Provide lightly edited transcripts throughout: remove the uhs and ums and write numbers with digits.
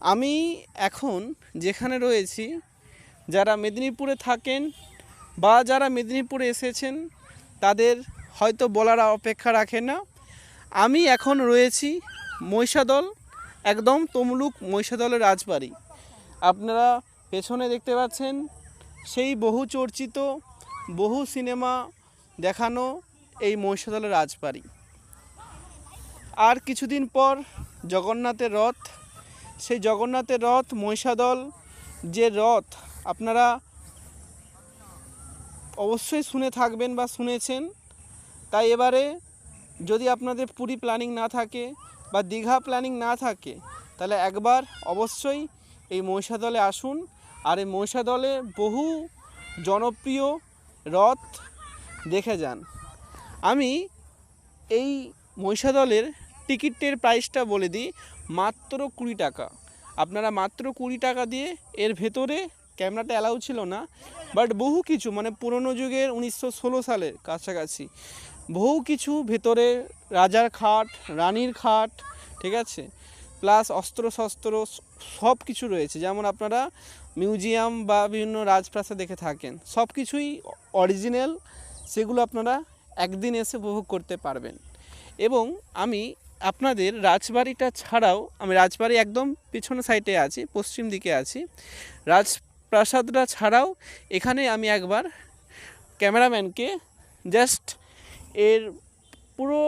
আমি এখন যেখানে রয়েছি, যারা মেদিনীপুরে থাকেন বা যারা মেদিনীপুরে এসেছেন তাদের হয়তো বলার অপেক্ষা রাখে না। আমি এখন রয়েছি মহিষাদল, একদম তমলুক মহিষাদলের রাজবাড়ি। আপনারা পেছনে দেখতে পাচ্ছেন সেই বহু চর্চিত, বহু সিনেমা দেখানো এই মহিষাদলের রাজবাড়ি। আর কিছুদিন পর জগন্নাথের রথ, সেই জগন্নাথের রথ, মহিষাদল যে রথ আপনারা অবশ্যই শুনে থাকবেন বা শুনেছেন। তাই এবারে যদি আপনাদের পুরী প্ল্যানিং না থাকে বা দীঘা প্ল্যানিং না থাকে, তাহলে একবার অবশ্যই এই মহিষাদলে আসুন আর এই মহিষাদলে বহু জনপ্রিয় রথ দেখে যান। আমি এই মহিষাদলের টিকিটের প্রাইসটা বলে দিই, মাত্র 20 টাকা। আপনারা মাত্র 20 টাকা দিয়ে, এর ভেতরে ক্যামেরাটা অ্যালাউ ছিল না, বাট বহু কিছু মানে পুরনো যুগের 1916 সালের কাছাকাছি বহু কিছু ভেতরে, রাজার খাট, রানীর খাট, ঠিক আছে, প্লাস অস্ত্রশস্ত্র সব কিছু রয়েছে। যেমন আপনারা মিউজিয়াম বা বিভিন্ন রাজপ্রাসাদ দেখে থাকেন, সব কিছুই অরিজিনাল, সেগুলো আপনারা একদিন এসে উপভোগ করতে পারবেন। এবং আমি আপনাদের রাজবাড়িটা ছাড়াও, আমি রাজবাড়ি একদম পিছনের সাইডে আছি, পশ্চিম দিকে আছি, রাজপ্রাসাদটা ছাড়াও এখানে আমি একবার ক্যামেরাম্যানকে জাস্ট এর পুরো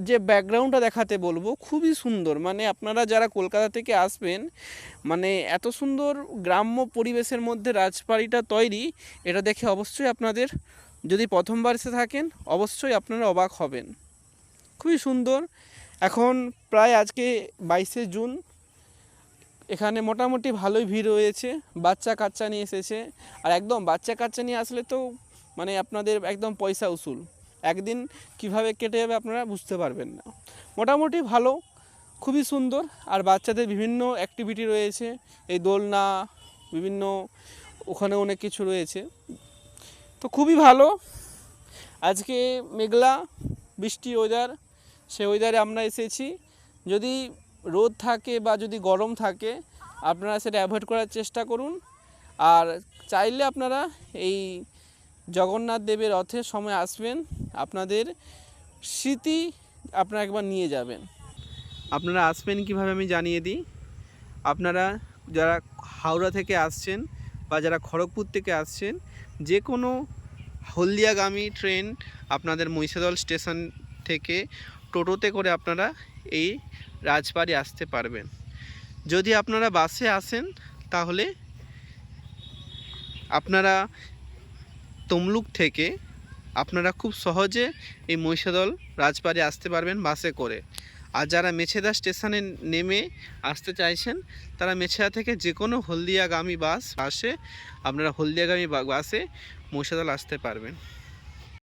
যে ব্যাকগ্রাউন্ডটা দেখাতে বলবো। খুবই সুন্দর, মানে আপনারা যারা কলকাতা থেকে আসবেন, মানে এত সুন্দর গ্রাম্য পরিবেশের মধ্যে রাজবাড়িটা তৈরি, এটা দেখে অবশ্যই আপনাদের, যদি প্রথমবার এসে থাকেন, অবশ্যই আপনারা অবাক হবেন। খুবই সুন্দর। এখন প্রায় আজকে 22শে জুন, এখানে মোটামুটি ভালোই ভিড় রয়েছে, বাচ্চা কাচ্চা নিয়ে এসেছে। আর একদম বাচ্চা কাচ্চা নিয়ে আসলে তো মানে আপনাদের একদম পয়সা উসুল, একদিন কিভাবে কেটে যাবে আপনারা বুঝতে পারবেন না। মোটামুটি ভালো, খুবই সুন্দর। আর বাচ্চাদের বিভিন্ন অ্যাক্টিভিটি রয়েছে, এই দোলনা, বিভিন্ন ওখানে অনেক কিছু রয়েছে, তো খুবই ভালো। আজকে মেঘলা বৃষ্টি ওয়েদার, সে ওয়েদারে আমরা এসেছি। যদি রোদ থাকে বা যদি গরম থাকে, আপনারা সেটা অ্যাভয়েড করার চেষ্টা করুন। আর চাইলে আপনারা এই জগন্নাথ দেবের রথের সময় আসবেন, আপনাদের স্মৃতি আপনারা একবার নিয়ে যাবেন। আপনারা আসবেন কিভাবে আমি জানিয়ে দিই। আপনারা যারা হাওড়া থেকে আসছেন বা যারা খড়গপুর থেকে আসছেন, যে কোনো হলদিয়াগামী ট্রেন আপনাদের মহিষাদল স্টেশন থেকে টোটোতে করে আপনারা এই রাজবাড়ি আসতে পারবেন। যদি আপনারা বাসে আসেন, তাহলে আপনারা তমলুক থেকে আপনারা খুব সহজে এই মহিষাদল রাজবাড়ি আসতে পারবেন বাসে করে। আর যারা মেছেদা স্টেশনে নেমে আসতে চাইছেন, তারা মেছেদা থেকে যে কোনো হলদিয়াগামী বাসে আপনারা হলদিয়াগামী বাসে মহিষাদল আসতে পারবেন।